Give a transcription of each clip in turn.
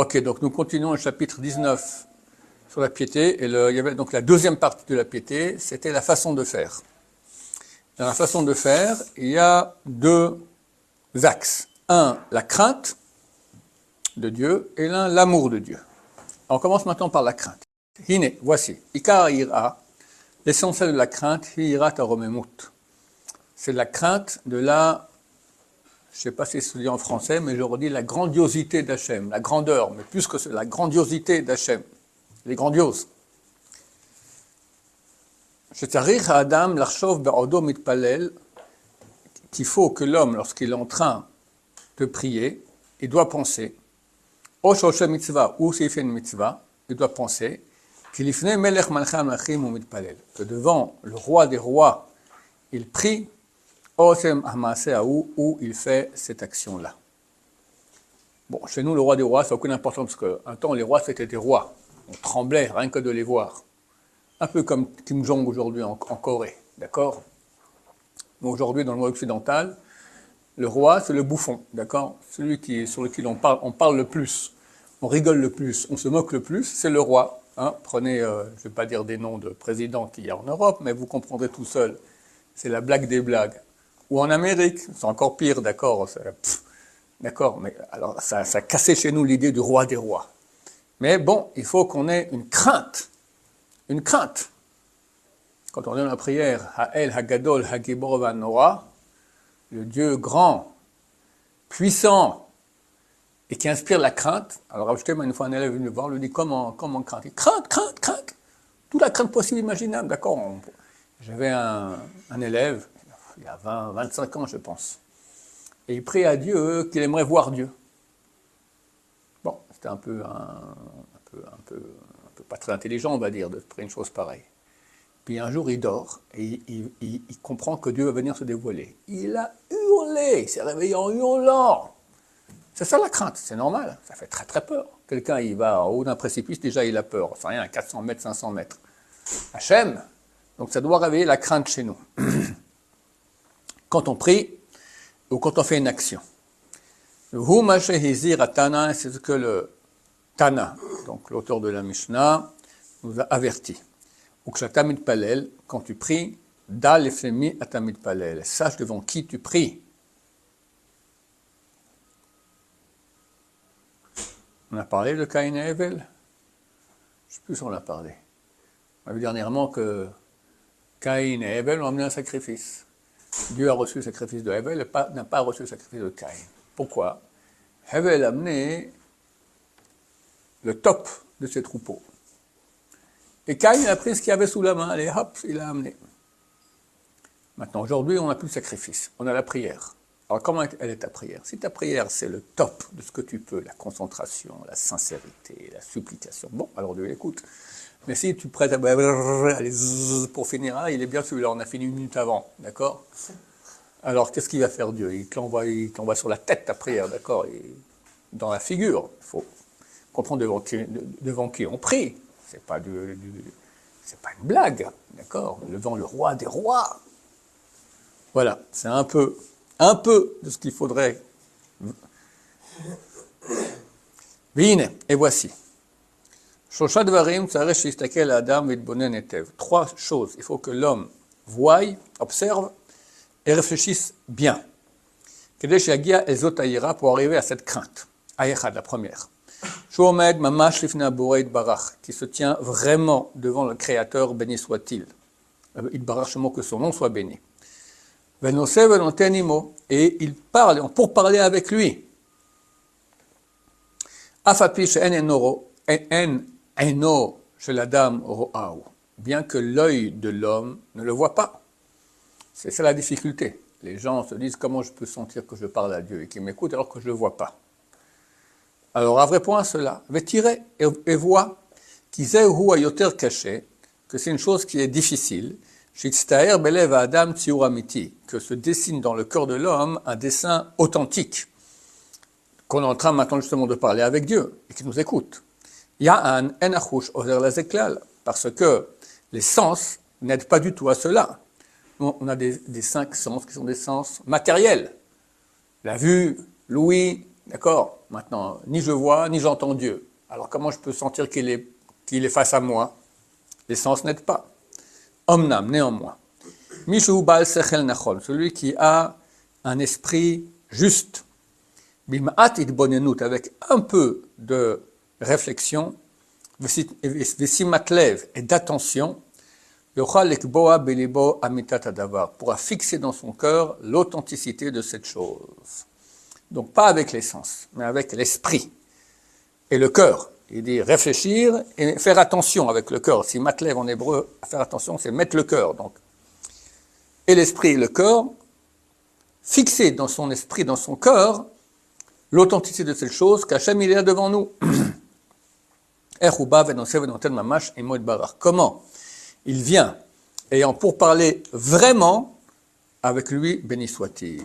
Ok, donc nous continuons le chapitre 19 sur la piété, et il y avait donc la deuxième partie de la piété, c'était la façon de faire. Dans la façon de faire, il y a deux axes. Un, la crainte de Dieu, et l'un, l'amour de Dieu. On commence maintenant par la crainte. Hine, voici. Ikar ira, l'essentiel de la crainte, ira taromemut. C'est la crainte de la, je ne sais pas si c'est dit en français, mais je redis la grandiosité d'Hachem, la grandeur, mais plus que c'est la grandiosité d'Hachem. Les grandioses. Shetarich Adam l'archov be'odo mitpalel, qu'il faut que l'homme, lorsqu'il est en train de prier, il doit penser, o shoshe mitzvah, ou s'il fait une mitzvah, il doit penser, qu'il ifne melech malcham lachim ou mitpalel, que devant le roi des rois, il prie, o sem hamaseaou, où il fait cette action-là. Bon, chez nous, le roi des rois, ça n'a aucune importance, parce qu'un temps, les rois, c'était des rois. On tremblait rien que de les voir. Un peu comme Kim Jong aujourd'hui en Corée, d'accord? Mais aujourd'hui, dans le monde occidental, le roi, c'est le bouffon, d'accord? Celui sur lequel on parle le plus, on rigole le plus, on se moque le plus, c'est le roi. Hein? Prenez, je ne vais pas dire des noms de présidents qu'il y a en Europe, mais vous comprendrez tout seul. C'est la blague des blagues. Ou en Amérique, c'est encore pire, d'accord? D'accord, mais alors ça a cassé chez nous l'idée du roi des rois. Mais bon, il faut qu'on ait une crainte. Une crainte. Quand on dit dans la prière, Ha'el, Hagadol, Hagibor, Vanora, le Dieu grand, puissant, et qui inspire la crainte. Alors, ajouté-moi une fois un élève venu me voir, lui dit, comment crainte? Il dit, crainte. Toute la crainte possible, imaginable, d'accord? J'avais un élève, il y a 25 ans, je pense. Et il prie à Dieu qu'il aimerait voir Dieu. Bon, c'était un peu pas très intelligent, on va dire, de prier une chose pareille. Puis un jour, il dort et il comprend que Dieu va venir se dévoiler. Il a hurlé, il s'est réveillé en hurlant. C'est ça la crainte, c'est normal, ça fait très très peur. Quelqu'un, il va en haut d'un précipice, déjà il a peur, enfin rien, 400 mètres, 500 mètres. Hachem, donc ça doit réveiller la crainte chez nous. Quand on prie ou quand on fait une action. Le Humashe Hizir Atana, c'est ce que le Tana, donc l'auteur de la Mishnah, nous a averti. Ou que mitpalel, quand tu pries, dal efemi atamid palel, sache devant qui tu pries. On a parlé de Caïn et Hevel. Je ne sais plus si on l'a parlé. On a vu dernièrement que Caïn et Hevel ont amené un sacrifice. Dieu a reçu le sacrifice de Hevel et n'a pas reçu le sacrifice de Caïn. Pourquoi? Hevel a amené le top de ses troupeaux. Et Caïn a pris ce qu'il y avait sous la main, et hop, il l'a amené. Maintenant, aujourd'hui, on n'a plus de sacrifice, on a la prière. Alors, comment elle est ta prière? Si ta prière, c'est le top de ce que tu peux, la concentration, la sincérité, la supplication, bon, alors Dieu écoute. Mais si tu prêtes pour finir, il est bien celui-là, on a fini une minute avant, d'accord? Alors, qu'est-ce qu'il va faire Dieu? Il t'envoie sur la tête ta prière, d'accord? Dans la figure, il faut comprendre devant qui on prie. C'est pas c'est pas une blague, d'accord? Devant le roi des rois. Voilà, c'est un peu de ce qu'il faudrait. Vine, et voici. Shosha dvarim tzarech shistakel adam vitbonen etev. Trois choses. Il faut que l'homme voie, observe et réfléchisse bien. Kedesh yagia ezot hayira, pour arriver à cette crainte. Ayechad, la première. Shomed mamash lifnei borei itbarach, qui se tient vraiment devant le Créateur, béni soit-il. Itbarach, que son nom soit béni. Venose venoten imo, et il parle, pour parler avec lui. Afapi she'en eno shel adam ro'ahu, bien que l'œil de l'homme ne le voit pas. C'est ça la difficulté. Les gens se disent, comment je peux sentir que je parle à Dieu et qu'il m'écoute alors que je ne le vois pas? Alors, répond à cela, tirer et vois que c'est une chose qui est difficile, que se dessine dans le cœur de l'homme un dessin authentique, qu'on est en train maintenant justement de parler avec Dieu et qui nous écoute. Parce que les sens n'aident pas du tout à cela. On a des 5 sens qui sont des sens matériels. La vue, l'ouïe, d'accord? Maintenant, ni je vois, ni j'entends Dieu. Alors comment je peux sentir qu'il est face à moi? Les sens n'aident pas. Omnam, néanmoins. Mishu Baal Sechel Nachol, celui qui a un esprit juste. Bim'at itbonenut, avec un peu de réflexion, vesimatlev et d'attention, yochal lekboa belibo amitat adavar, pourra fixer dans son cœur l'authenticité de cette chose. Donc pas avec les sens, mais avec l'esprit et le cœur. Il dit réfléchir et faire attention avec le cœur. Si matlev en hébreu, faire attention, c'est mettre le cœur. Donc. Et l'esprit et le cœur, fixer dans son esprit, dans son cœur, l'authenticité de cette chose qu'Hachem il est là devant nous. Comment il vient, ayant pour parler vraiment avec lui, béni soit-il.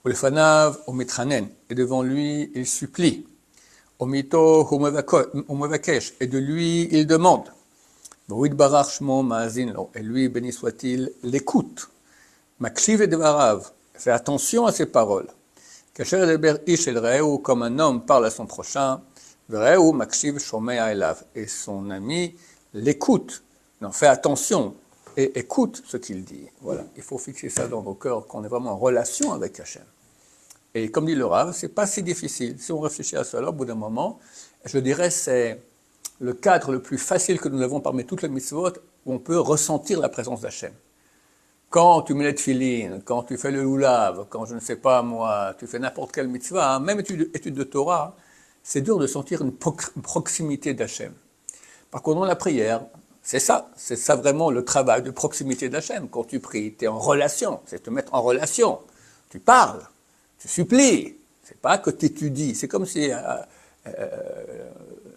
Et devant lui, il supplie. Et de lui, il demande. Et lui, béni soit-il, l'écoute. Fait attention à ses paroles. Comme un homme parle à son prochain, et son ami l'écoute. Non, fait attention et écoute ce qu'il dit. Voilà, il faut fixer ça dans nos cœurs, qu'on est vraiment en relation avec Hachem. Et comme dit le Rav, c'est pas si difficile. Si on réfléchit à cela, au bout d'un moment, je dirais c'est le cadre le plus facile que nous avons parmi toutes les mitzvot où on peut ressentir la présence d'Hachem. Quand tu mets les tefilines, quand tu fais le lulav, quand je ne sais pas moi, tu fais n'importe quelle mitzvah, même étude de Torah, c'est dur de sentir une proximité d'Hachem. Par contre, dans la prière, c'est ça vraiment le travail de proximité d'Hachem. Quand tu pries, tu es en relation, c'est te mettre en relation. Tu parles, tu supplies, c'est pas que tu étudies. C'est comme si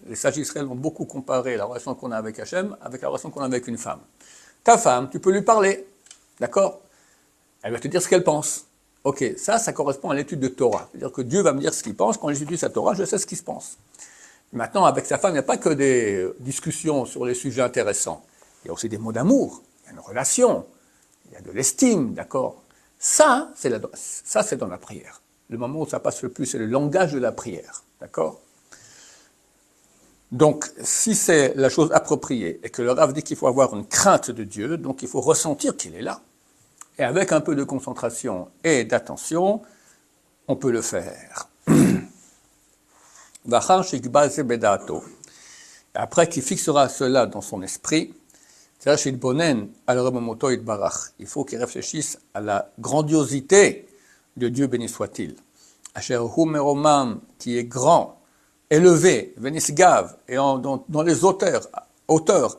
les sages Israël ont beaucoup comparé la relation qu'on a avec Hachem avec la relation qu'on a avec une femme. Ta femme, tu peux lui parler, d'accord? Elle va te dire ce qu'elle pense. Ok, ça correspond à l'étude de Torah. C'est-à-dire que Dieu va me dire ce qu'il pense. Quand j'étudie sa Torah, je sais ce qu'il se pense. Maintenant, avec sa femme, il n'y a pas que des discussions sur les sujets intéressants. Il y a aussi des mots d'amour, il y a une relation, il y a de l'estime, d'accord? Ça, c'est dans la prière. Le moment où ça passe le plus, c'est le langage de la prière, d'accord? Donc, si c'est la chose appropriée et que le Rav dit qu'il faut avoir une crainte de Dieu, donc il faut ressentir qu'il est là. Et avec un peu de concentration et d'attention, on peut le faire. Après qu'il fixera cela dans son esprit, il faut qu'il réfléchisse à la grandiosité de Dieu, béni soit-il. Qui est grand, élevé, venisgav, et dans les hauteurs,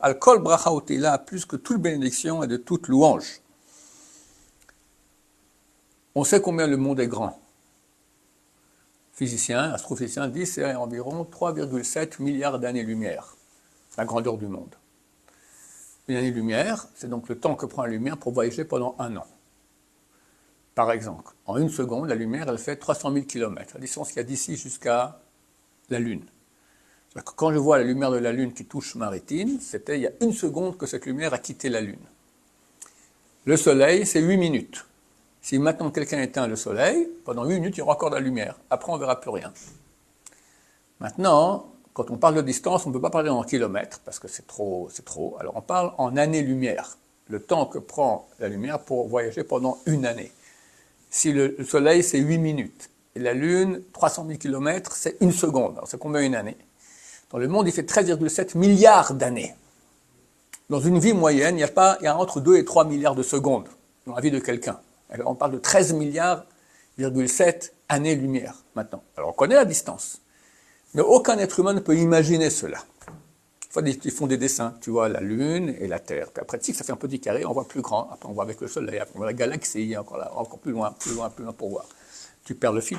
al kol bracha utila, plus que toute bénédiction et de toute louange. On sait combien le monde est grand. Physiciens, astrophysiciens disent que c'est environ 3,7 milliards d'années-lumière, la grandeur du monde. Une année-lumière, c'est donc le temps que prend la lumière pour voyager pendant 1 an. Par exemple, en 1 seconde, la lumière, elle fait 300 000 km, la distance qu'il y a d'ici jusqu'à la Lune. Quand je vois la lumière de la Lune qui touche ma rétine, c'était il y a 1 seconde que cette lumière a quitté la Lune. Le Soleil, c'est 8 minutes. Si maintenant quelqu'un éteint le Soleil, pendant 8 minutes, il y aura encore de la lumière. Après, on ne verra plus rien. Maintenant, quand on parle de distance, on ne peut pas parler en kilomètres, parce que c'est trop. Alors on parle en années-lumière. Le temps que prend la lumière pour voyager pendant 1 année. Si le Soleil, c'est 8 minutes, et la Lune, 300 000 km, c'est 1 seconde. Alors c'est combien 1 année? Dans le monde, il fait 13,7 milliards d'années. Dans une vie moyenne, il y a entre 2 et 3 milliards de secondes dans la vie de quelqu'un. Alors on parle de 13 milliards,7 années-lumière maintenant. Alors on connaît la distance. Mais aucun être humain ne peut imaginer cela. Ils font des dessins, tu vois, la Lune et la Terre. Puis après, ça fait un petit carré, on voit plus grand. Après, on voit avec le Soleil, après, on voit la galaxie, encore plus loin pour voir. Tu perds le fil.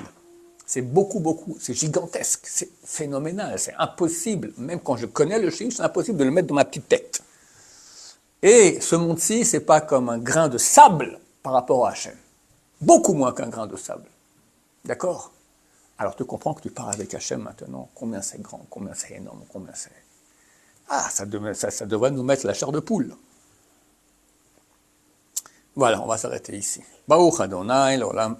C'est beaucoup, c'est gigantesque, c'est phénoménal, c'est impossible. Même quand je connais le chiffre, c'est impossible de le mettre dans ma petite tête. Et ce monde-ci, c'est pas comme un grain de sable par rapport à Hachem. Beaucoup moins qu'un grain de sable. D'accord? Alors tu comprends que tu parles avec Hachem maintenant, combien c'est grand, combien c'est énorme, combien c'est... Ah, ça devrait nous mettre la chair de poule. Voilà, on va s'arrêter ici. Baruch Adonai, l'olam.